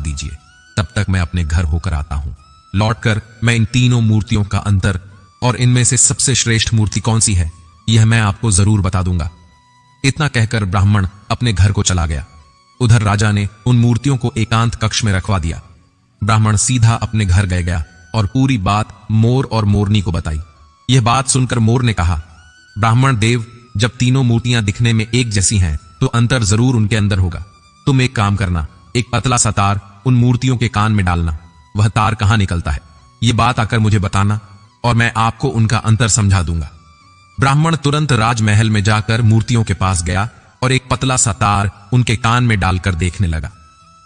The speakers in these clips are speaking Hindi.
दीजिए, तब तक मैं अपने घर होकर आता हूं। लौटकर मैं इन तीनों मूर्तियों का अंतर और इनमें से सबसे श्रेष्ठ मूर्ति कौन सी है, यह मैं आपको जरूर बता दूंगा। इतना कहकर ब्राह्मण अपने घर को चला गया। उधर राजा ने उन मूर्तियों को एकांत कक्ष में रखवा दिया। ब्राह्मण सीधा अपने घर गया और पूरी बात मोर और मोरनी को बताई। यह बात सुनकर मोर ने कहा, ब्राह्मण देव, जब तीनों मूर्तियां दिखने में एक जैसी हैं तो अंतर जरूर उनके अंदर होगा। तुम एक काम करना, एक पतला सा तार उन मूर्तियों के कान में डालना। वह तार कहां निकलता है, यह बात आकर मुझे बताना और मैं आपको उनका अंतर समझा दूंगा। ब्राह्मण तुरंत राजमहल में जाकर मूर्तियों के पास गया और एक पतला सा तार उनके कान में डालकर देखने लगा।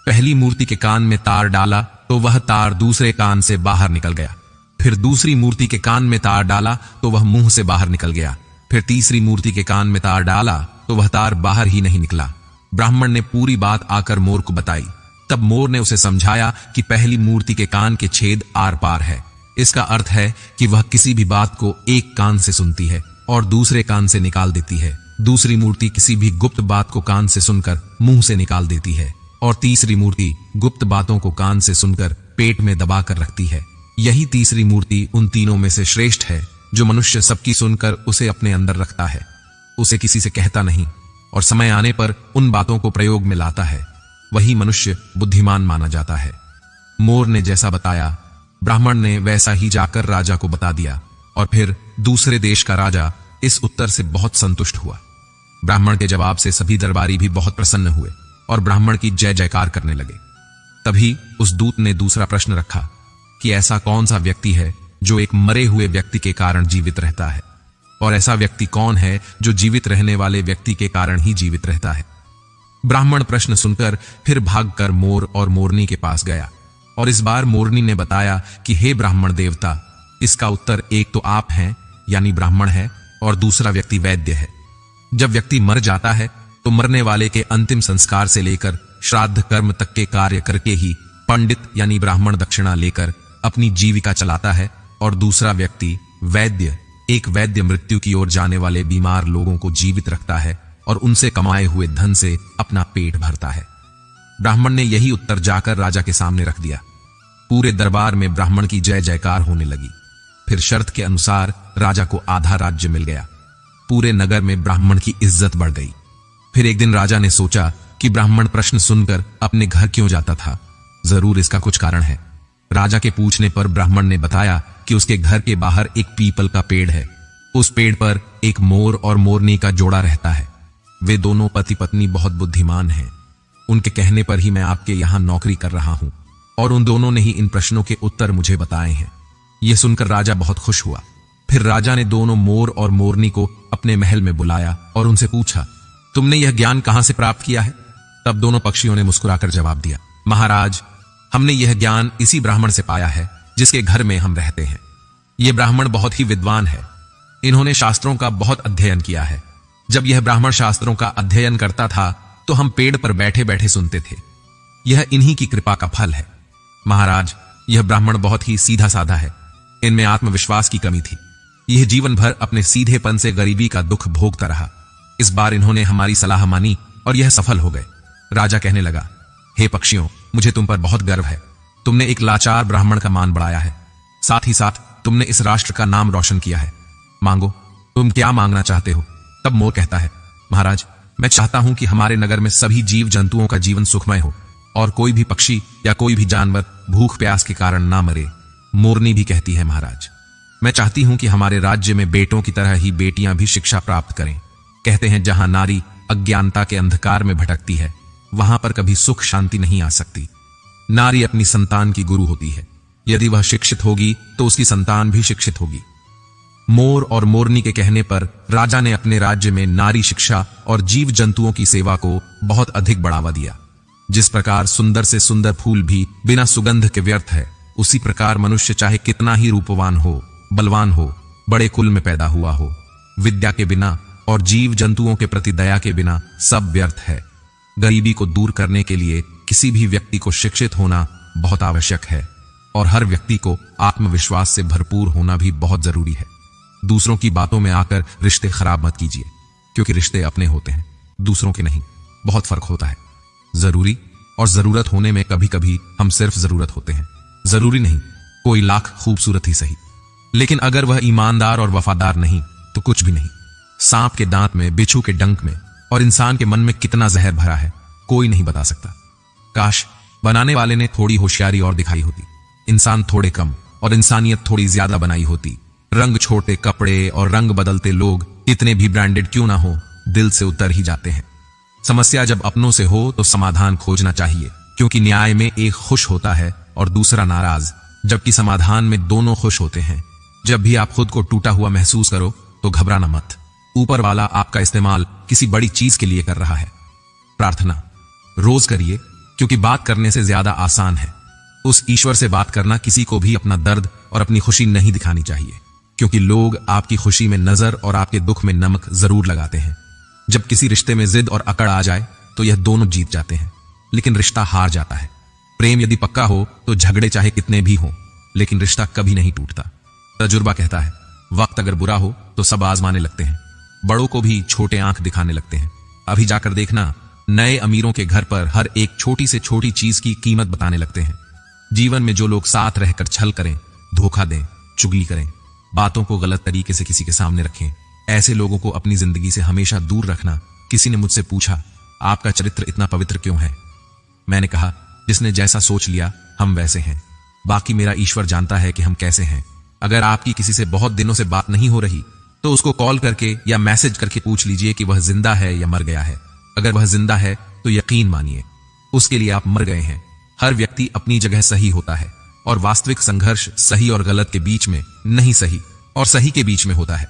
पहली मूर्ति के कान में तार डाला तो वह तार दूसरे कान से बाहर निकल गया। फिर दूसरी मूर्ति के कान में तार डाला तो वह मुंह से बाहर निकल गया। फिर तीसरी मूर्ति के कान में तार डाला तो वह तार बाहर ही नहीं निकला। ब्राह्मण ने पूरी बात आकर मोर को बताई। तब मोर ने उसे समझाया कि पहली मूर्ति के कान के छेद आर पार है। इसका अर्थ है कि वह किसी भी बात को एक कान से सुनती है और दूसरे कान से निकाल देती है। दूसरी मूर्ति किसी भी गुप्त बात को कान से सुनकर मुंह से निकाल देती है और तीसरी मूर्ति गुप्त बातों को कान से सुनकर पेट में दबाकर रखती है। यही तीसरी मूर्ति उन तीनों में से श्रेष्ठ है, जो मनुष्य सबकी सुनकर उसे अपने अंदर रखता है, उसे किसी से कहता नहीं और समय आने पर उन बातों को प्रयोग में लाता है। वही मनुष्य बुद्धिमान माना जाता है। मोर ने जैसा बताया, ब्राह्मण ने वैसा ही जाकर राजा को बता दिया और फिर दूसरे देश का राजा इस उत्तर से बहुत संतुष्ट हुआ। ब्राह्मण के जवाब से सभी दरबारी भी बहुत प्रसन्न हुए और ब्राह्मण की जय जयकार करने लगे। तभी उस दूत ने दूसरा प्रश्न रखा कि ऐसा कौन सा व्यक्ति है जो एक मरे हुए व्यक्ति के कारण जीवित रहता है, और ऐसा व्यक्ति कौन है जो जीवित रहने वाले व्यक्ति के कारण ही जीवित रहता है। ब्राह्मण प्रश्न सुनकर फिर भागकर मोर और मोरनी के पास गया और इस बार मोरनी ने बताया कि हे ब्राह्मण देवता, इसका उत्तर एक तो आप हैं यानी ब्राह्मण है और दूसरा व्यक्ति वैद्य है। जब व्यक्ति मर जाता है तो मरने वाले के अंतिम संस्कार से लेकर श्राद्ध कर्म तक के कार्य करके ही पंडित यानी ब्राह्मण दक्षिणा लेकर अपनी जीविका चलाता है, और दूसरा व्यक्ति वैद्य, एक वैद्य मृत्यु की ओर जाने वाले बीमार लोगों को जीवित रखता है और उनसे कमाए हुए धन से अपना पेट भरता है। ब्राह्मण ने यही उत्तर जाकर राजा के सामने रख दिया। पूरे दरबार में ब्राह्मण की जय जयकार होने लगी। फिर शर्त के अनुसार राजा को आधा राज्य मिल गया। पूरे नगर में ब्राह्मण की इज्जत बढ़ गई। फिर एक दिन राजा ने सोचा कि ब्राह्मण प्रश्न सुनकर अपने घर क्यों जाता था, जरूर इसका कुछ कारण है। राजा के पूछने पर ब्राह्मण ने बताया कि उसके घर के बाहर एक पीपल का पेड़ है। उस पेड़ पर एक मोर और मोरनी का जोड़ा रहता है। वे दोनों पति पत्नी बहुत बुद्धिमान हैं। उनके कहने पर ही मैं आपके यहां नौकरी कर रहा हूं और उन दोनों ने ही इन प्रश्नों के उत्तर मुझे बताए हैं। यह सुनकर राजा बहुत खुश हुआ। फिर राजा ने दोनों मोर और मोरनी को अपने महल में बुलाया और उनसे पूछा, तुमने यह ज्ञान कहां से प्राप्त किया है? तब दोनों पक्षियों ने मुस्कुराकर जवाब दिया, महाराज, हमने यह ज्ञान इसी ब्राह्मण से पाया है जिसके घर में हम रहते हैं। यह ब्राह्मण बहुत ही विद्वान है। इन्होंने शास्त्रों का बहुत अध्ययन किया है। जब यह ब्राह्मण शास्त्रों का अध्ययन करता था तो हम पेड़ पर बैठे बैठे सुनते थे। यह इन्हीं की कृपा का फल है। महाराज, यह ब्राह्मण बहुत ही सीधा साधा है। इनमें आत्मविश्वास की कमी थी। यह जीवन भर अपने सीधेपन से गरीबी का दुख भोगता रहा। इस बार इन्होंने हमारी सलाह मानी और यह सफल हो गए। राजा कहने लगा, हे पक्षियों, मुझे तुम पर बहुत गर्व है। तुमने एक लाचार ब्राह्मण का मान बढ़ाया है, साथ ही साथ तुमने इस राष्ट्र का नाम रोशन किया है। मांगो, तुम क्या मांगना चाहते हो? तब मोर कहता है, महाराज, मैं चाहता हूं कि हमारे नगर में सभी जीव जंतुओं का जीवन सुखमय हो और कोई भी पक्षी या कोई भी जानवर भूख प्यास के कारण ना मरे। मोरनी भी कहती है, महाराज, मैं चाहती हूं कि हमारे राज्य में बेटों की तरह ही बेटियां भी शिक्षा प्राप्त करें। कहते हैं, जहां नारी अज्ञानता के अंधकार में भटकती है वहां पर कभी सुख शांति नहीं आ सकती। नारी अपनी संतान की गुरु होती है। यदि वह शिक्षित होगी तो उसकी संतान भी शिक्षित होगी। मोर और मोरनी के कहने पर राजा ने अपने राज्य में नारी शिक्षा और जीव जंतुओं की सेवा को बहुत अधिक बढ़ावा दिया। जिस प्रकार सुंदर से सुंदर फूल भी बिना सुगंध के व्यर्थ है, उसी प्रकार मनुष्य चाहे कितना ही रूपवान हो, बलवान हो, बड़े कुल में पैदा हुआ हो, विद्या के बिना और जीव जंतुओं के प्रति दया के बिना सब व्यर्थ है। गरीबी को दूर करने के लिए किसी भी व्यक्ति को शिक्षित होना बहुत आवश्यक है और हर व्यक्ति को आत्मविश्वास से भरपूर होना भी बहुत जरूरी है। दूसरों की बातों में आकर रिश्ते खराब मत कीजिए, क्योंकि रिश्ते अपने होते हैं, दूसरों के नहीं। बहुत फर्क होता है। जरूरी और जरूरत होने में कभी कभी हम सिर्फ जरूरत होते हैं। जरूरी नहीं कोई लाख खूबसूरत ही सही, लेकिन अगर वह ईमानदार और वफादार नहीं तो कुछ भी नहीं। सांप के दांत में, बिच्छू के डंक में और इंसान के मन में कितना जहर भरा है कोई नहीं बता सकता। काश बनाने वाले ने थोड़ी होशियारी और दिखाई होती, इंसान थोड़े कम और इंसानियत थोड़ी ज्यादा बनाई होती। रंग छोटे कपड़े और रंग बदलते लोग इतने भी ब्रांडेड क्यों ना हो, दिल से उतर ही जाते हैं। समस्या जब अपनों से हो तो समाधान खोजना चाहिए, क्योंकि न्याय में एक खुश होता है और दूसरा नाराज, जबकि समाधान में दोनों खुश होते हैं। जब भी आप खुद को टूटा हुआ महसूस करो तो घबराना मत, ऊपर वाला आपका इस्तेमाल किसी बड़ी चीज के लिए कर रहा है। प्रार्थना रोज करिए, क्योंकि बात करने से ज्यादा आसान है उस ईश्वर से बात करना। किसी को भी अपना दर्द और अपनी खुशी नहीं दिखानी चाहिए, क्योंकि लोग आपकी खुशी में नजर और आपके दुख में नमक जरूर लगाते हैं। जब किसी रिश्ते में जिद और अकड़ आ जाए तो यह दोनों जीत जाते हैं, लेकिन रिश्ता हार जाता है। प्रेम यदि पक्का हो तो झगड़े चाहे कितने भी हों, लेकिन रिश्ता कभी नहीं टूटता। तजुर्बा कहता है वक्त अगर बुरा हो तो सब आजमाने लगते हैं, बड़ों को भी छोटे आंख दिखाने लगते हैं। अभी जाकर देखना, नए अमीरों के घर पर हर एक छोटी से छोटी चीज की कीमत बताने लगते हैं। जीवन में जो लोग साथ रहकर छल करें, धोखा दें, चुगली करें, बातों को गलत तरीके से किसी के सामने रखें, ऐसे लोगों को अपनी जिंदगी से हमेशा दूर रखना। किसी ने मुझसे पूछा आपका चरित्र इतना पवित्र क्यों है? मैंने कहा जिसने जैसा सोच लिया हम वैसे हैं, बाकी मेरा ईश्वर जानता है कि हम कैसे हैं। अगर आपकी किसी से बहुत दिनों से बात नहीं हो रही तो उसको कॉल करके या मैसेज करके पूछ लीजिए कि वह जिंदा है या मर गया है। अगर वह जिंदा है तो यकीन मानिए उसके लिए आप मर गए हैं। हर व्यक्ति अपनी जगह सही होता है और वास्तविक संघर्ष सही और गलत के बीच में नहीं, सही और सही के बीच में होता है।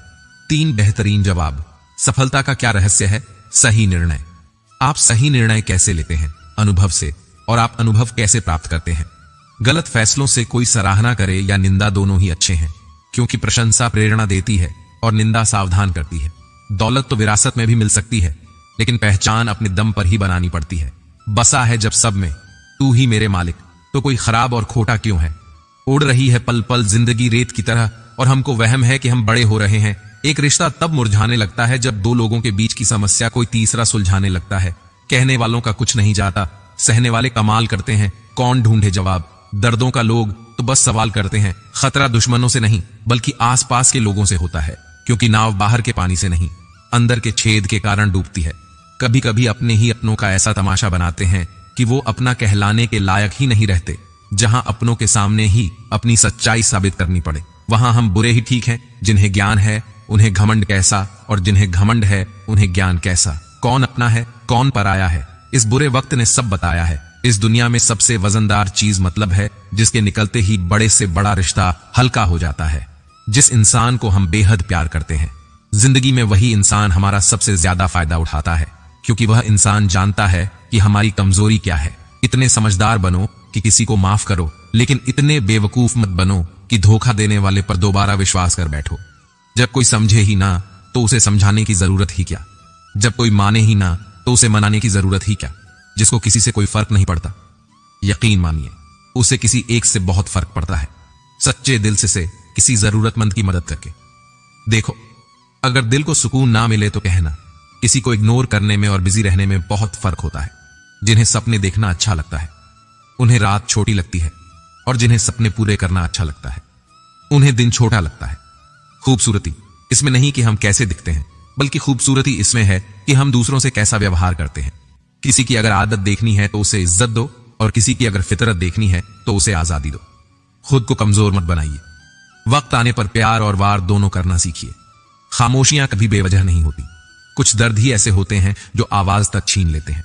3 बेहतरीन जवाब। सफलता का क्या रहस्य है? सही निर्णय। आप सही निर्णय कैसे लेते हैं? अनुभव से। और आप अनुभव कैसे प्राप्त करते हैं? गलत फैसलों से कोई सराहना करे या निंदा दोनों ही अच्छे हैं, क्योंकि प्रशंसा प्रेरणा देती है और निंदा सावधान करती है। दौलत तो विरासत में भी मिल सकती है, लेकिन पहचान अपने दम पर ही बनानी पड़ती है। बसा है जब सब में तू ही मेरे मालिक, तो कोई खराब और खोटा क्यों है? उड़ रही है पल पल जिंदगी रेत की तरह और हमको वहम है कि हम बड़े हो रहे हैं। एक रिश्ता तब मुरझाने लगता है जब 2 लोगों के बीच की समस्या कोई तीसरा सुलझाने लगता है। कहने वालों का कुछ नहीं जाता, सहने वाले कमाल करते हैं। कौन ढूंढे जवाब? दर्दों का लोग तो बस सवाल करते हैं। खतरा दुश्मनों से नहीं बल्कि आसपास के लोगों से होता है, क्योंकि नाव बाहर के पानी से नहीं अंदर के छेद के कारण डूबती है। कभी कभी अपने ही अपनों का ऐसा तमाशा बनाते हैं कि वो अपना कहलाने के लायक ही नहीं रहते। जहां अपनों के सामने ही अपनी सच्चाई साबित करनी पड़े, वहां हम बुरे ही ठीक हैं। जिन्हें ज्ञान है उन्हें घमंड कैसा, और जिन्हें घमंड है उन्हें ज्ञान कैसा। कौन अपना है कौन पराया है, इस बुरे वक्त ने सब बताया है। इस दुनिया में सबसे वजनदार चीज मतलब है, जिसके निकलते ही बड़े से बड़ा रिश्ता हल्का हो जाता है। जिस इंसान को हम बेहद प्यार करते हैं, जिंदगी में वही इंसान हमारा सबसे ज्यादा फायदा उठाता है, क्योंकि वह इंसान जानता है कि हमारी कमजोरी क्या है। इतने समझदार बनो कि किसी को माफ करो, लेकिन इतने बेवकूफ मत बनो कि धोखा देने वाले पर दोबारा विश्वास कर बैठो। जब कोई समझे ही ना तो उसे समझाने की जरूरत ही क्या? जब कोई माने ही ना तो उसे मनाने की जरूरत ही क्या? जिसको किसी से कोई फर्क नहीं पड़ता, यकीन मानिए उसे किसी एक से बहुत फर्क पड़ता है। सच्चे दिल से किसी जरूरतमंद की मदद करके देखो। अगर दिल को सुकून ना मिले तो कहना। किसी को इग्नोर करने में और बिजी रहने में बहुत फर्क होता है। जिन्हें सपने देखना अच्छा लगता है उन्हें रात छोटी लगती है, और जिन्हें सपने पूरे करना अच्छा लगता है उन्हें दिन छोटा लगता है। खूबसूरती इसमें नहीं कि हम कैसे दिखते हैं, बल्कि खूबसूरती इसमें है कि हम दूसरों से कैसा व्यवहार करते हैं। किसी की अगर आदत देखनी है तो उसे इज्जत दो, और किसी की अगर फितरत देखनी है तो उसे आजादी दो। खुद को कमजोर मत बनाइए। वक्त आने पर प्यार और वार दोनों करना सीखिए। खामोशियां कभी बेवजह नहीं होती। कुछ दर्द ही ऐसे होते हैं जो आवाज तक छीन लेते हैं।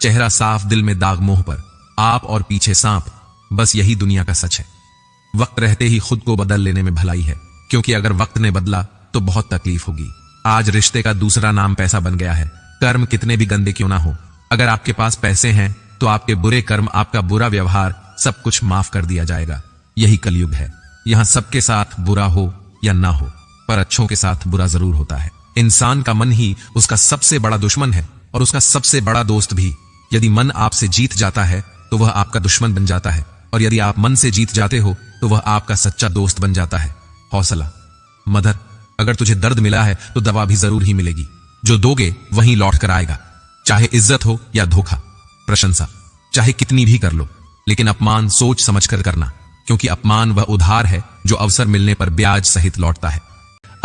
चेहरा साफ, दिल में दाग, मोह पर आप और पीछे सांप, बस यही दुनिया का सच है। वक्त रहते ही खुद को बदल लेने में भलाई है, क्योंकि अगर वक्त ने बदला तो बहुत तकलीफ होगी। आज रिश्ते का दूसरा नाम पैसा बन गया है। कर्म कितने भी गंदे क्यों ना हो, अगर आपके पास पैसे हैं तो आपके बुरे कर्म, आपका बुरा व्यवहार, सब कुछ माफ कर दिया जाएगा। यही कलयुग है। यहां सबके साथ बुरा हो या ना हो, पर अच्छों के साथ बुरा जरूर होता है। इंसान का मन ही उसका सबसे बड़ा दुश्मन है और उसका सबसे बड़ा दोस्त भी। यदि मन आपसे जीत जाता है तो वह आपका दुश्मन बन जाता है, और यदि आप मन से जीत जाते हो तो वह आपका सच्चा दोस्त बन जाता है। हौसला। मदर, अगर तुझे दर्द मिला है तो दवा भी जरूर ही मिलेगी। जो दोगे वहीं लौट कर आएगा, चाहे इज्जत हो या धोखा। प्रशंसा। चाहे कितनी भी कर लो, लेकिन अपमान सोच समझकर करना, क्योंकि अपमान वह उधार है जो अवसर मिलने पर ब्याज सहित लौटता है।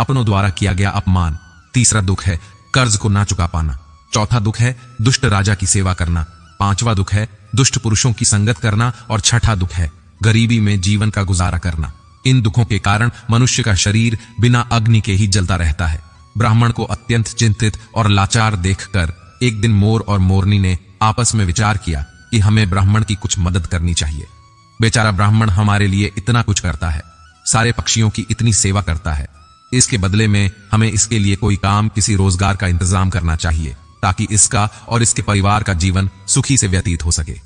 अपनों द्वारा किया गया अपमान। तीसरा दुख है कर्ज को ना चुका पाना। चौथा दुख है दुष्ट राजा की सेवा करना। पांचवा दुख है दुष्ट पुरुषों की संगत करना। और छठा दुख है गरीबी में जीवन का गुजारा करना। इन दुखों के कारण मनुष्य का शरीर बिना अग्नि के ही जलता रहता है। ब्राह्मण को अत्यंत चिंतित और लाचार देखकर एक दिन मोर और मोरनी ने आपस में विचार किया कि हमें ब्राह्मण की कुछ मदद करनी चाहिए। बेचारा ब्राह्मण हमारे लिए इतना कुछ करता है, सारे पक्षियों की इतनी सेवा करता है, इसके बदले में हमें इसके लिए कोई काम, किसी रोजगार का इंतजाम करना चाहिए, ताकि इसका और इसके परिवार का जीवन सुखी से व्यतीत हो सके।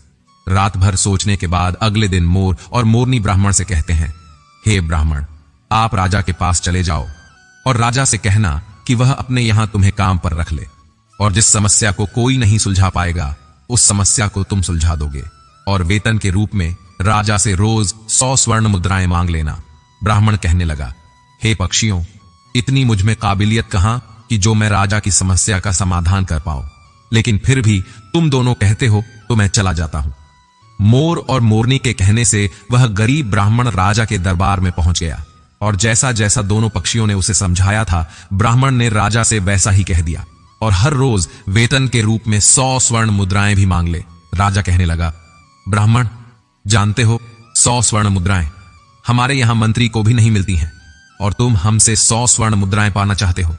रात भर सोचने के बाद अगले दिन मोर और मोरनी ब्राह्मण से कहते हैं, हे ब्राह्मण, आप राजा के पास चले जाओ और राजा से कहना कि वह अपने यहां तुम्हें काम पर रख ले, और जिस समस्या को कोई नहीं सुलझा पाएगा उस समस्या को तुम सुलझा दोगे, और वेतन के रूप में राजा से रोज 100 स्वर्ण मुद्राएं मांग लेना। ब्राह्मण कहने लगा, हे पक्षियों, इतनी मुझ में काबिलियत कहां कि जो मैं राजा की समस्या का समाधान कर पाऊं, लेकिन फिर भी तुम दोनों कहते हो तो मैं चला जाता हूं। मोर और मोरनी के कहने से वह गरीब ब्राह्मण राजा के दरबार में पहुंच गया, और जैसा जैसा दोनों पक्षियों ने उसे समझाया था, ब्राह्मण ने राजा से वैसा ही कह दिया, और हर रोज वेतन के रूप में 100 स्वर्ण मुद्राएं भी मांग ले। राजा कहने लगा, ब्राह्मण, जानते हो 100 स्वर्ण मुद्राएं हमारे यहां मंत्री को भी नहीं मिलती हैं, और तुम हमसे 100 स्वर्ण मुद्राएं पाना चाहते हो।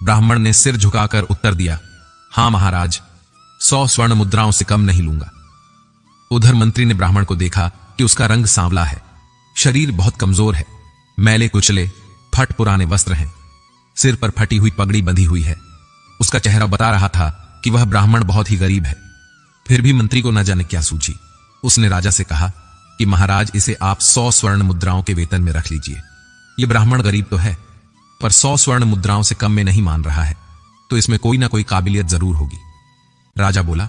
ब्राह्मण ने सिर झुकाकर उत्तर दिया, हां महाराज, 100 स्वर्ण मुद्राओं से कम नहीं लूंगा। उधर मंत्री ने ब्राह्मण को देखा कि उसका रंग सांवला है, शरीर बहुत कमजोर है, मैले कुचले फट पुराने वस्त्र हैं, सिर पर फटी हुई पगड़ी बंधी हुई है। उसका चेहरा बता रहा था कि वह ब्राह्मण बहुत ही गरीब है। फिर भी मंत्री को न जाने क्या सूझी। उसने राजा से कहा कि महाराज, इसे आप 100 स्वर्ण मुद्राओं के वेतन में रख लीजिए। यह ब्राह्मण गरीब तो है, पर 100 स्वर्ण मुद्राओं से कम में नहीं मान रहा है, तो इसमें कोई ना कोई काबिलियत जरूर होगी। राजा बोला,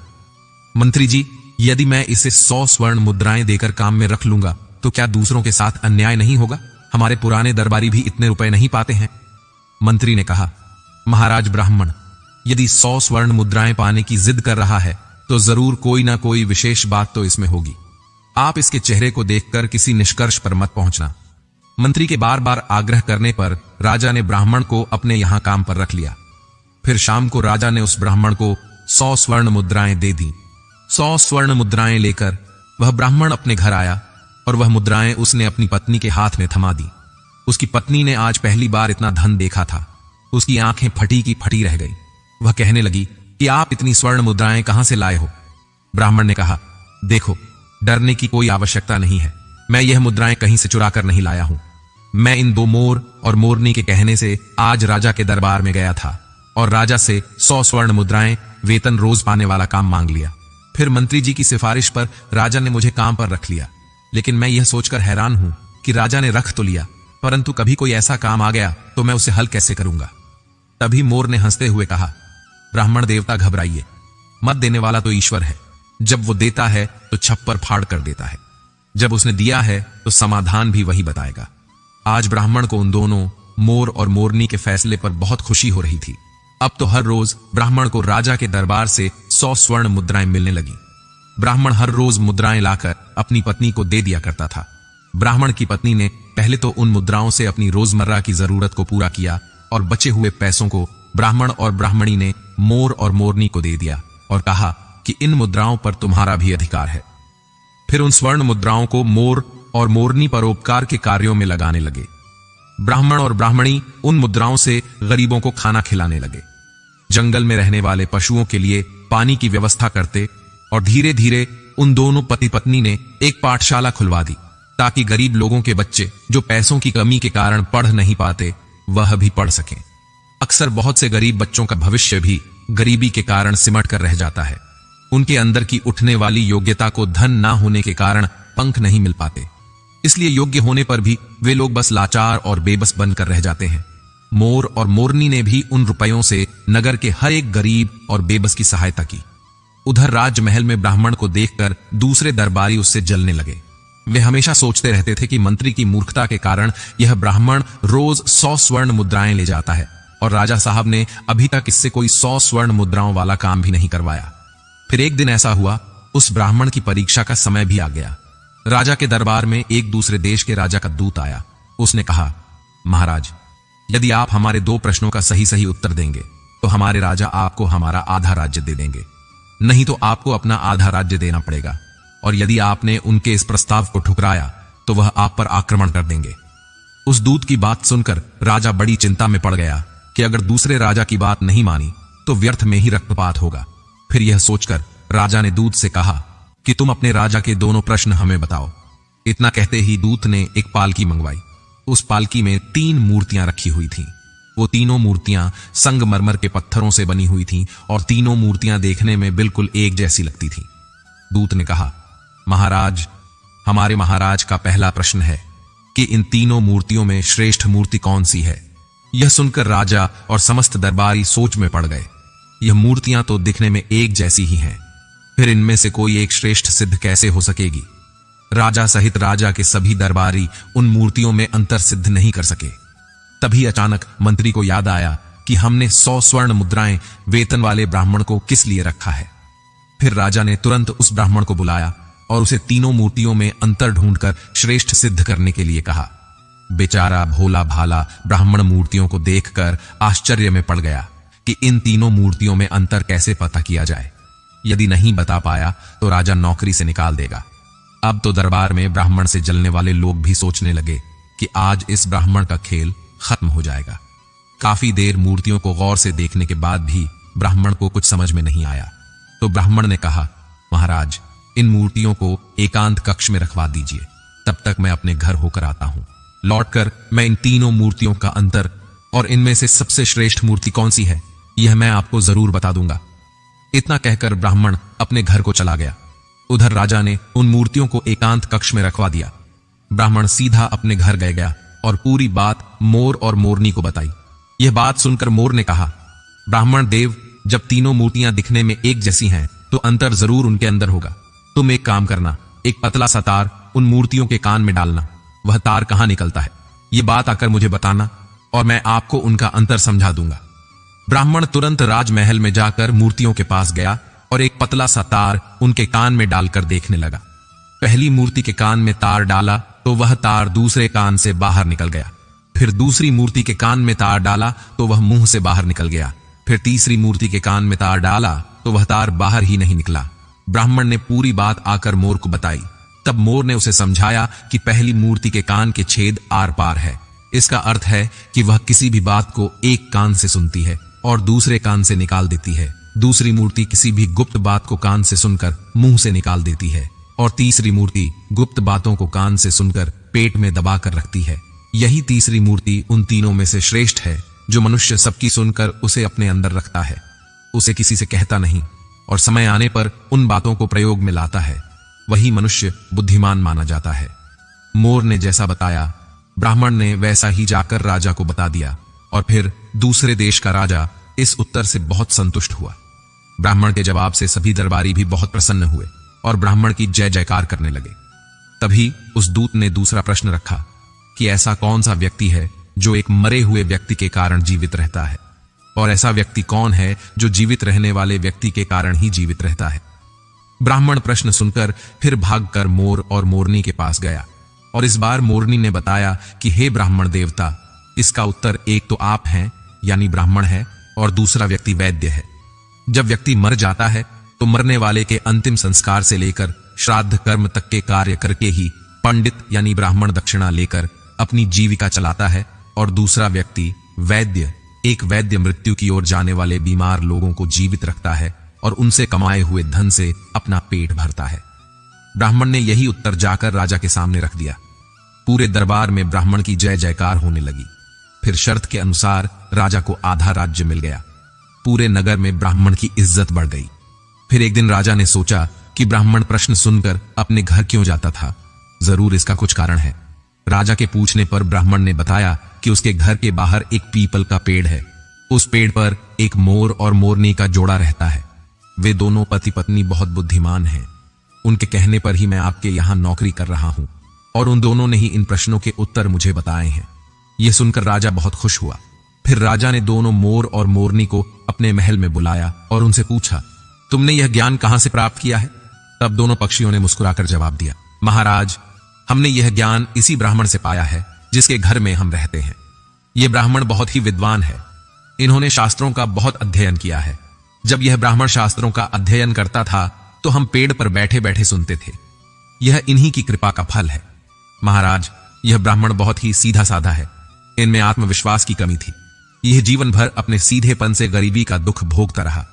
मंत्री जी, यदि मैं इसे 100 स्वर्ण मुद्राएं देकर काम में रख लूंगा तो क्या दूसरों के साथ अन्याय नहीं होगा? हमारे पुराने दरबारी भी इतने रुपए नहीं पाते हैं। मंत्री ने कहा, महाराज ब्राह्मण, यदि 100 स्वर्ण मुद्राएं पाने की जिद कर रहा है तो जरूर कोई ना कोई विशेष बात तो इसमें होगी। आप इसके चेहरे को देखकर किसी निष्कर्ष पर मत पहुंचना। मंत्री के बार बार आग्रह करने पर राजा ने ब्राह्मण को अपने यहां काम पर रख लिया। फिर शाम को राजा ने उस ब्राह्मण को 100 स्वर्ण मुद्राएं दे दी। 100 स्वर्ण मुद्राएं लेकर वह ब्राह्मण अपने घर आया, और वह मुद्राएं उसने अपनी पत्नी के हाथ में थमा दी। उसकी पत्नी ने आज पहली बार इतना धन देखा था। उसकी आंखें फटी की फटी रह गई। वह कहने लगी कि आप इतनी स्वर्ण मुद्राएं कहां से लाए हो? ब्राह्मण ने कहा, देखो, डरने की कोई आवश्यकता नहीं है, मैं यह मुद्राएं कहीं से चुरा कर नहीं लाया हूं। मैं इन 2 मोर और मोरनी के कहने से आज राजा के दरबार में गया था और राजा से 100 स्वर्ण मुद्राएं वेतन रोज पाने वाला काम मांग लिया। फिर मंत्री जी की सिफारिश पर राजा ने मुझे काम पर रख लिया, लेकिन मैं यह सोचकर हैरान हूं कि राजा ने रख तो लिया, परंतु कभी कोई ऐसा काम आ गया तो मैं उसे हल कैसे करूंगा? तभी मोर ने हंसते हुए कहा, ब्राह्मण देवता, घबराइए मत, देने वाला तो ईश्वर है। जब वो देता है तो छप्पर फाड़ कर देता है, जब उसने दिया है तो समाधान भी वही बताएगा। आज ब्राह्मण को उन दोनों मोर और मोरनी के फैसले पर बहुत खुशी हो रही थी। अब तो हर रोज ब्राह्मण को राजा के दरबार से 100 स्वर्ण मुद्राएं मिलने लगी। ब्राह्मण हर रोज मुद्राएं लाकर अपनी पत्नी को दे दिया करता था। ब्राह्मण की पत्नी ने पहले तो उन मुद्राओं से अपनी रोजमर्रा की जरूरत को पूरा किया, और बचे हुए पैसों को ब्राह्मण और ब्राह्मणी ने मोर और मोरनी को दे दिया और कहा कि इन मुद्राओं पर तुम्हारा भी अधिकार है। फिर उन स्वर्ण मुद्राओं को मोर और मोरनी परोपकार के कार्यों में लगाने लगे। ब्राह्मण और ब्राह्मणी उन मुद्राओं से गरीबों को खाना खिलाने लगे, जंगल में रहने वाले पशुओं के लिए पानी की व्यवस्था करते, और धीरे धीरे उन दोनों पति पत्नी ने एक पाठशाला खुलवा दी, ताकि गरीब लोगों के बच्चे जो पैसों की कमी के कारण पढ़ नहीं पाते वह भी पढ़ सकें। अक्सर बहुत से गरीब बच्चों का भविष्य भी गरीबी के कारण सिमट कर रह जाता है। उनके अंदर की उठने वाली योग्यता को धन ना होने के कारण पंख नहीं मिल पाते, इसलिए योग्य होने पर भी वे लोग बस लाचार और बेबस बनकर रह जाते हैं। मोर और मोरनी ने भी उन रुपयों से नगर के हर एक गरीब और बेबस की सहायता की। उधर राजमहल में ब्राह्मण को देखकर दूसरे दरबारी उससे जलने लगे। वे हमेशा सोचते रहते थे कि मंत्री की मूर्खता के कारण यह ब्राह्मण रोज 100 स्वर्ण मुद्राएं ले जाता है, और राजा साहब ने अभी तक इससे कोई 100 स्वर्ण मुद्राओं वाला काम भी नहीं करवाया। फिर एक दिन ऐसा हुआ उस ब्राह्मण की परीक्षा का समय भी आ गया। राजा के दरबार में एक दूसरे देश के राजा का दूत आया। उसने कहा, महाराज, यदि आप हमारे 2 प्रश्नों का सही सही उत्तर देंगे तो हमारे राजा आपको हमारा आधा राज्य दे देंगे, नहीं तो आपको अपना आधा राज्य देना पड़ेगा, और यदि आपने उनके इस प्रस्ताव को ठुकराया तो वह आप पर आक्रमण कर देंगे। उस दूत की बात सुनकर राजा बड़ी चिंता में पड़ गया कि अगर दूसरे राजा की बात नहीं मानी तो व्यर्थ में ही रक्तपात होगा। फिर यह सोचकर राजा ने दूत से कहा कि तुम अपने राजा के दोनों प्रश्न हमें बताओ। इतना कहते ही दूत ने एक पालकी मंगवाई। उस पालकी में 3 मूर्तियां रखी हुई थीं। वो तीनों मूर्तियां संगमरमर के पत्थरों से बनी हुई थीं और तीनों मूर्तियां देखने में बिल्कुल एक जैसी लगती थीं। दूत ने कहा, महाराज, हमारे महाराज का पहला प्रश्न है कि इन तीनों मूर्तियों में श्रेष्ठ मूर्ति कौन सी है। यह सुनकर राजा और समस्त दरबारी सोच में पड़ गए। यह मूर्तियां तो दिखने में एक जैसी ही हैं, फिर इनमें से कोई एक श्रेष्ठ सिद्ध कैसे हो सकेगी। राजा सहित राजा के सभी दरबारी उन मूर्तियों में अंतर सिद्ध नहीं कर सके। तभी अचानक मंत्री को याद आया कि हमने 100 स्वर्ण मुद्राएं वेतन वाले ब्राह्मण को किस लिए रखा है। फिर राजा ने तुरंत उस ब्राह्मण को बुलाया और उसे तीनों मूर्तियों में अंतर ढूंढकर श्रेष्ठ सिद्ध करने के लिए कहा। बेचारा भोला भाला ब्राह्मण मूर्तियों को देखकर आश्चर्य में पड़ गया कि इन तीनों मूर्तियों में अंतर कैसे पता किया जाए। यदि नहीं बता पाया तो राजा नौकरी से निकाल देगा। अब तो दरबार में ब्राह्मण से जलने वाले लोग भी सोचने लगे कि आज इस ब्राह्मण का खेल खत्म हो जाएगा। काफी देर मूर्तियों को गौर से देखने के बाद भी ब्राह्मण को कुछ समझ में नहीं आया, तो ब्राह्मण ने कहा, महाराज, इन मूर्तियों को एकांत कक्ष में रखवा दीजिए, तब तक मैं अपने घर होकर आता हूं। लौटकर मैं इन तीनों मूर्तियों का अंतर और इनमें से सबसे श्रेष्ठ मूर्ति कौन सी है, यह मैं आपको जरूर बता दूंगा। इतना कहकर ब्राह्मण अपने घर को चला गया। उधर राजा ने उन मूर्तियों को एकांत कक्ष में रखवा दिया। ब्राह्मण सीधा अपने घर गया और पूरी बात मोर और मोरनी को बताई। यह बात सुनकर मोर ने कहा, ब्राह्मण देव, जब तीनों मूर्तियां दिखने में एक जैसी हैं तो अंतर जरूर उनके अंदर होगा। तुम एक काम करना, एक पतला सा तार उन मूर्तियों के कान में डालना। वह तार कहां निकलता है यह बात आकर मुझे बताना और मैं आपको उनका अंतर समझा दूंगा। ब्राह्मण तुरंत राजमहल में जाकर मूर्तियों के पास गया और एक पतला सा तार उनके कान में डालकर देखने लगा। पहली मूर्ति के कान में तार डाला तो वह तार दूसरे कान से बाहर निकल गया। फिर दूसरी मूर्ति के कान में तार डाला तो वह मुंह से बाहर निकल गया। फिर तीसरी मूर्ति के कान में तार डाला तो वह तार बाहर ही नहीं निकला। ब्राह्मण ने पूरी बात आकर मोर को बताई। तब मोर ने उसे समझाया कि पहली मूर्ति के कान के छेद आर पार है। इसका अर्थ है कि वह किसी भी बात को एक कान से सुनती है और दूसरे कान से निकाल देती है। दूसरी मूर्ति किसी भी गुप्त बात को कान से सुनकर मुंह से निकाल देती है और तीसरी मूर्ति गुप्त बातों को कान से सुनकर पेट में दबाकर रखती है। यही तीसरी मूर्ति उन तीनों में से श्रेष्ठ है जो मनुष्य सबकी सुनकर उसे अपने अंदर रखता है, उसे किसी से कहता नहीं और समय आने पर उन बातों को प्रयोग में लाता है। वही मनुष्य बुद्धिमान माना जाता है। मोर ने जैसा बताया ब्राह्मण ने वैसा ही जाकर राजा को बता दिया और फिर दूसरे देश का राजा इस उत्तर से बहुत संतुष्ट हुआ। ब्राह्मण के जवाब से सभी दरबारी भी बहुत प्रसन्न हुए और ब्राह्मण की जय जयकार करने लगे। तभी उस दूत ने दूसरा प्रश्न रखा कि ऐसा कौन सा व्यक्ति है जो एक मरे हुए व्यक्ति के कारण जीवित रहता है, और ऐसा व्यक्ति कौन है जो जीवित रहने वाले व्यक्ति के कारण ही जीवित रहता है। ब्राह्मण प्रश्न सुनकर फिर भागकर मोर और मोरनी के पास गया और इस बार मोरनी ने बताया कि हे ब्राह्मण देवता, इसका उत्तर एक तो आप हैं यानी ब्राह्मण है और दूसरा व्यक्ति वैद्य है। जब व्यक्ति मर जाता है तो मरने वाले के अंतिम संस्कार से लेकर श्राद्ध कर्म तक के कार्य करके ही पंडित यानी ब्राह्मण दक्षिणा लेकर अपनी जीविका चलाता है, और दूसरा व्यक्ति वैद्य, एक वैद्य मृत्यु की ओर जाने वाले बीमार लोगों को जीवित रखता है और उनसे कमाए हुए धन से अपना पेट भरता है। ब्राह्मण ने यही उत्तर जाकर राजा के सामने रख दिया। पूरे दरबार में ब्राह्मण की जय जयकार होने लगी। फिर शर्त के अनुसार राजा को आधा राज्य मिल गया। पूरे नगर में ब्राह्मण की इज्जत बढ़ गई। फिर एक दिन राजा ने सोचा कि ब्राह्मण प्रश्न सुनकर अपने घर क्यों जाता था, जरूर इसका कुछ कारण है। राजा के पूछने पर ब्राह्मण ने बताया कि उसके घर के बाहर एक पीपल का पेड़ है। उस पेड़ पर एक मोर और मोरनी का जोड़ा रहता है। वे दोनों पति पत्नी बहुत बुद्धिमान हैं। उनके कहने पर ही मैं आपके यहां नौकरी कर रहा हूं और उन दोनों ने ही इन प्रश्नों के उत्तर मुझे बताए हैं। यह सुनकर राजा बहुत खुश हुआ। फिर राजा ने दोनों मोर और मोरनी को अपने महल में बुलाया और उनसे पूछा, तुमने यह ज्ञान कहां से प्राप्त किया है? तब दोनों पक्षियों ने मुस्कुराकर जवाब दिया, महाराज, हमने यह ज्ञान इसी ब्राह्मण से पाया है जिसके घर में हम रहते हैं। यह ब्राह्मण बहुत ही विद्वान है। इन्होंने शास्त्रों का बहुत अध्ययन किया है। जब यह ब्राह्मण शास्त्रों का अध्ययन करता था तो हम पेड़ पर बैठे बैठे सुनते थे। यह इन्हीं की कृपा का फल है। महाराज, यह ब्राह्मण बहुत ही सीधा साधा है। इनमें आत्मविश्वास की कमी थी। यह जीवन भर अपने सीधेपन से गरीबी का दुख भोगता रहा।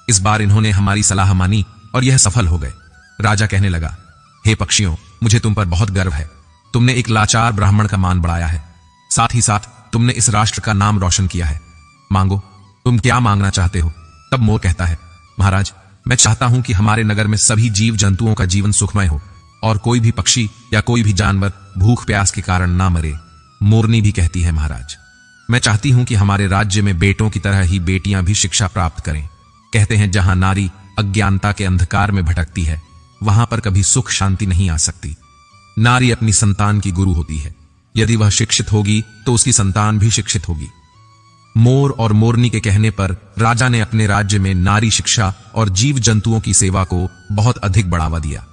इस बार इन्होंने हमारी सलाह मानी और यह सफल हो गए। राजा कहने लगा, हे पक्षियों, मुझे तुम पर बहुत गर्व है। तुमने एक लाचार ब्राह्मण का मान बढ़ाया है, साथ ही साथ तुमने इस राष्ट्र का नाम रोशन किया है। मांगो, तुम क्या मांगना चाहते हो? तब मोर कहता है, महाराज, मैं चाहता हूं कि हमारे नगर में सभी जीव जंतुओं का जीवन सुखमय हो और कोई भी पक्षी या कोई भी जानवर भूख प्यास के कारण ना मरे। मोरनी भी कहती है, महाराज, मैं चाहती हूं कि हमारे राज्य में बेटों की तरह ही बेटियां भी शिक्षा प्राप्त करें। कहते हैं, जहां नारी अज्ञानता के अंधकार में भटकती है वहां पर कभी सुख शांति नहीं आ सकती। नारी अपनी संतान की गुरु होती है। यदि वह शिक्षित होगी तो उसकी संतान भी शिक्षित होगी। मोर और मोरनी के कहने पर राजा ने अपने राज्य में नारी शिक्षा और जीव जंतुओं की सेवा को बहुत अधिक बढ़ावा दिया।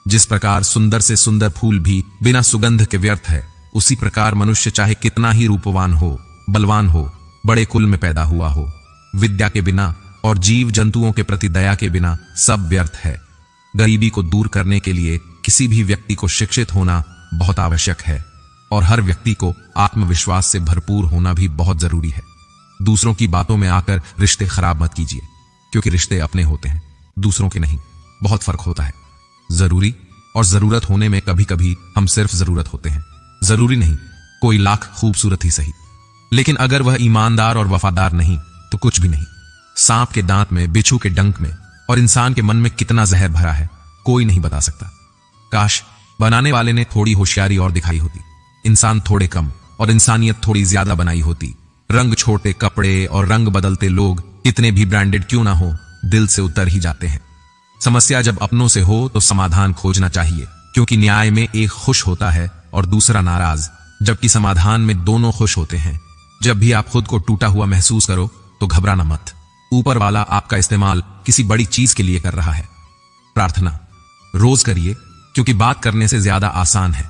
जिस प्रकार सुंदर से सुंदर फूल भी बिना सुगंध के व्यर्थ है, उसी प्रकार मनुष्य चाहे कितना ही रूपवान हो, बलवान हो, बड़े कुल में पैदा हुआ हो, विद्या के बिना और जीव जंतुओं के प्रति दया के बिना सब व्यर्थ है। गरीबी को दूर करने के लिए किसी भी व्यक्ति को शिक्षित होना बहुत आवश्यक है और हर व्यक्ति को आत्मविश्वास से भरपूर होना भी बहुत जरूरी है। दूसरों की बातों में आकर रिश्ते खराब मत कीजिए, क्योंकि रिश्ते अपने होते हैं, दूसरों के नहीं। बहुत फर्क होता है। जरूरी और जरूरत होने में कभी कभी हम सिर्फ जरूरत होते हैं। जरूरी नहीं, कोई लाख खूबसूरत ही सही, लेकिन अगर वह ईमानदार और वफादार नहीं तो कुछ भी नहीं। सांप के दांत में, बिच्छू के डंक में और इंसान के मन में कितना जहर भरा है, कोई नहीं बता सकता। काश बनाने वाले ने थोड़ी होशियारी और दिखाई होती, इंसान थोड़े कम और इंसानियत थोड़ी ज्यादा बनाई होती। रंग छोटे कपड़े और रंग बदलते लोग कितने भी ब्रांडेड क्यों ना हो, दिल से उतर ही जाते हैं। समस्या जब अपनों से हो तो समाधान खोजना चाहिए, क्योंकि न्याय में एक खुश होता है और दूसरा नाराज, जबकि समाधान में दोनों खुश होते हैं। जब भी आप खुद को टूटा हुआ महसूस करो तो घबराना मत। ऊपर वाला आपका इस्तेमाल किसी बड़ी चीज के लिए कर रहा है। प्रार्थना रोज करिए, क्योंकि बात करने से ज्यादा आसान है।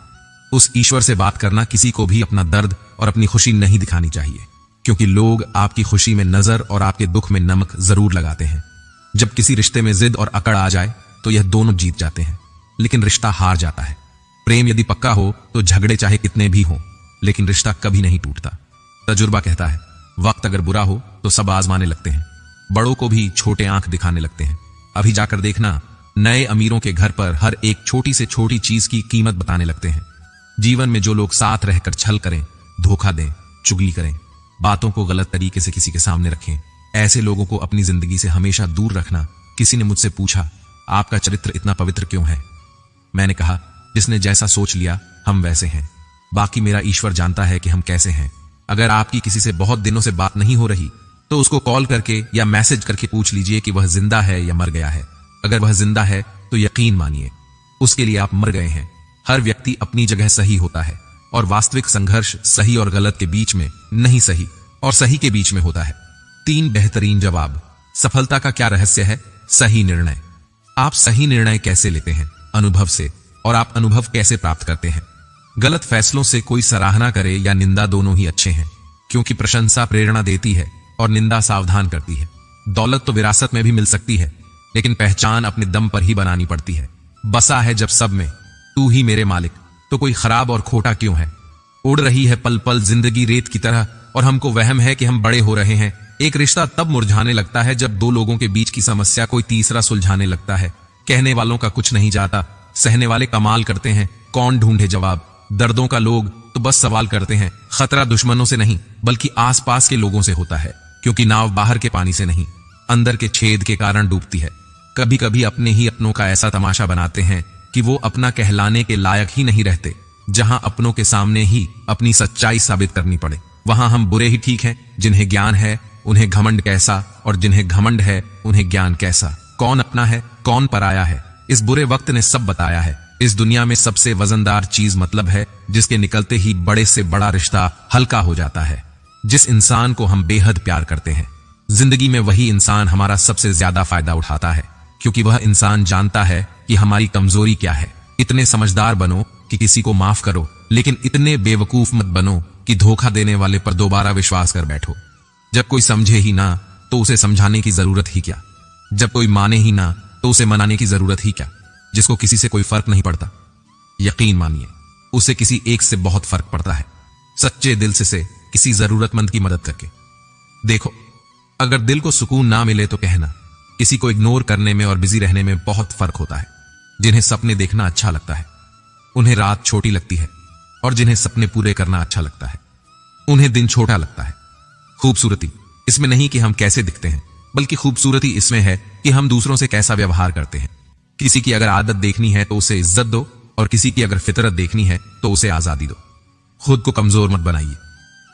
उस ईश्वर से बात करना किसी को भी अपना दर्द और अपनी खुशी नहीं दिखानी चाहिए, क्योंकि लोग आपकी खुशी में नजर और आपके दुख में नमक जरूर लगाते हैं। जब किसी रिश्ते में जिद और अकड़ आ जाए तो यह दोनों जीत जाते हैं, लेकिन रिश्ता हार जाता है। प्रेम यदि पक्का हो तो झगड़े चाहे कितने भी हों, लेकिन रिश्ता कभी नहीं टूटता। तजुर्बा कहता है, वक्त अगर बुरा हो तो सब आजमाने लगते हैं, बड़ों को भी छोटे आंख दिखाने लगते हैं। अभी जाकर देखना, नए अमीरों के घर पर हर एक छोटी से छोटी चीज की कीमत बताने लगते हैं। जीवन में जो लोग साथ रहकर छल करें, धोखा दें, चुगली करें, बातों को गलत तरीके से किसी के सामने रखें, ऐसे लोगों को अपनी जिंदगी से हमेशा दूर रखना। किसी ने मुझसे पूछा, आपका चरित्र इतना पवित्र क्यों है? मैंने कहा, जिसने जैसा सोच लिया हम वैसे हैं, बाकी मेरा ईश्वर जानता है कि हम कैसे हैं। अगर आपकी किसी से बहुत दिनों से बात नहीं हो रही तो उसको कॉल करके या मैसेज करके पूछ लीजिए कि वह जिंदा है या मर गया है। अगर वह जिंदा है तो यकीन मानिए उसके लिए आप मर गए हैं। हर व्यक्ति अपनी जगह सही होता है और वास्तविक संघर्ष सही और गलत के बीच में नहीं, सही और सही के बीच में होता है। 3 बेहतरीन जवाब। सफलता का क्या रहस्य है? सही निर्णय। आप सही निर्णय कैसे लेते हैं? अनुभव से। और आप अनुभव कैसे प्राप्त करते हैं? गलत फैसलों से कोई सराहना करे या निंदा, दोनों ही अच्छे हैं, क्योंकि प्रशंसा प्रेरणा देती है और निंदा सावधान करती है। दौलत तो विरासत में भी मिल सकती है, लेकिन पहचान अपने दम पर ही बनानी पड़ती है। बसा है जब सब में तू ही मेरे मालिक, तो कोई खराब और खोटा क्यों है? उड़ रही है पल पल जिंदगी रेत की तरह और हमको वहम है कि हम बड़े हो रहे हैं। एक रिश्ता तब मुरझाने लगता है जब 2 लोगों के बीच की समस्या कोई तीसरा सुलझाने लगता है। कहने वालों का कुछ नहीं जाता, सहने वाले कमाल करते हैं। कौन ढूंढे जवाब? दर्दों का लोग तो बस सवाल करते हैं। खतरा दुश्मनों से नहीं बल्कि आसपास के लोगों से होता है, क्योंकि नाव बाहर के पानी से नहीं, अंदर के छेद के कारण डूबती है। कभी कभी अपने ही अपनों का ऐसा तमाशा बनाते हैं कि वो अपना कहलाने के लायक ही नहीं रहते। जहां अपनों के सामने ही अपनी सच्चाई साबित करनी पड़े, वहां हम बुरे ही ठीक हैं। जिन्हें ज्ञान है उन्हें घमंड कैसा, और जिन्हें घमंड है उन्हें ज्ञान कैसा। कौन अपना है कौन पराया है, इस बुरे वक्त ने सब बताया है। इस दुनिया में सबसे वजनदार चीज मतलब है, जिसके निकलते ही बड़े से बड़ा रिश्ता हल्का हो जाता है। जिस इंसान को हम बेहद प्यार करते हैं, जिंदगी में वही इंसान हमारा सबसे ज्यादा फायदा उठाता है, क्योंकि वह इंसान जानता है कि हमारी कमजोरी क्या है। इतने समझदार बनो कि किसी को माफ करो, लेकिन इतने बेवकूफ मत बनो कि धोखा देने वाले पर दोबारा विश्वास कर बैठो। जब कोई समझे ही ना तो उसे समझाने की जरूरत ही क्या, जब कोई माने ही ना तो उसे मनाने की जरूरत ही क्या। जिसको किसी से कोई फर्क नहीं पड़ता, यकीन मानिए उसे किसी एक से बहुत फर्क पड़ता है, सच्चे दिल से किसी जरूरतमंद की मदद करके। देखो, अगर दिल को सुकून ना मिले तो कहना, किसी को इग्नोर करने में और बिजी रहने में बहुत फर्क होता है। जिन्हें सपने देखना अच्छा लगता है उन्हें रात छोटी लगती है, और जिन्हें सपने पूरे करना अच्छा लगता है उन्हें दिन छोटा लगता है। खूबसूरती इसमें नहीं कि हम कैसे दिखते हैं, बल्कि खूबसूरती इसमें है कि हम दूसरों से कैसा व्यवहार करते हैं। किसी की अगर आदत देखनी है तो उसे इज्जत दो, और किसी की अगर फितरत देखनी है तो उसे आजादी दो। खुद को कमजोर मत बनाइए।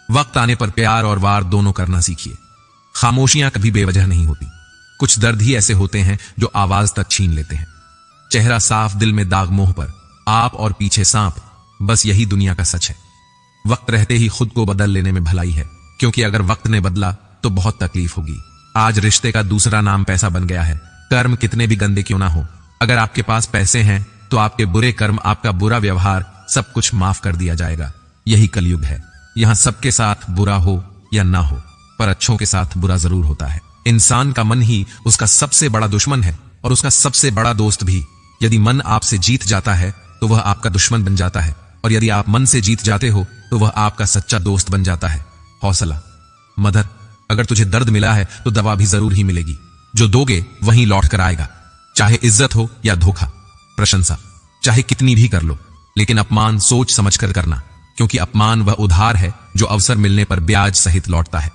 वक्त आने पर प्यार और वार दोनों करना सीखिए। खामोशियां कभी बेवजह नहीं होती। कुछ दर्द ही ऐसे होते हैं जो आवाज तक छीन लेते हैं। चेहरा साफ, दिल में दाग, मोह पर आप और पीछे सांप, बस यही दुनिया का सच है। वक्त रहते ही खुद को बदल लेने में भलाई है, क्योंकि अगर वक्त ने बदला तो बहुत तकलीफ होगी। आज रिश्ते का दूसरा नाम पैसा बन गया है। कर्म कितने भी गंदे क्यों ना हो, अगर आपके पास पैसे हैं तो आपके बुरे कर्म, आपका बुरा व्यवहार, सब कुछ माफ कर दिया जाएगा। यही कलयुग है। यहां सबके साथ बुरा हो या ना हो, पर अच्छों के साथ बुरा जरूर होता है। इंसान का मन ही उसका सबसे बड़ा दुश्मन है और उसका सबसे बड़ा दोस्त भी। यदि मन आपसे जीत जाता है तो वह आपका दुश्मन बन जाता है, और यदि आप मन से जीत जाते हो तो वह आपका सच्चा दोस्त बन जाता है। हौसला। मदर, अगर तुझे दर्द मिला है तो दवा भी जरूर ही मिलेगी। जो दोगे वहीं लौट कर आएगा, चाहे इज्जत हो या धोखा। प्रशंसा चाहे कितनी भी कर लो, लेकिन अपमान सोच समझ कर करना, क्योंकि अपमान वह उधार है जो अवसर मिलने पर ब्याज सहित लौटता है।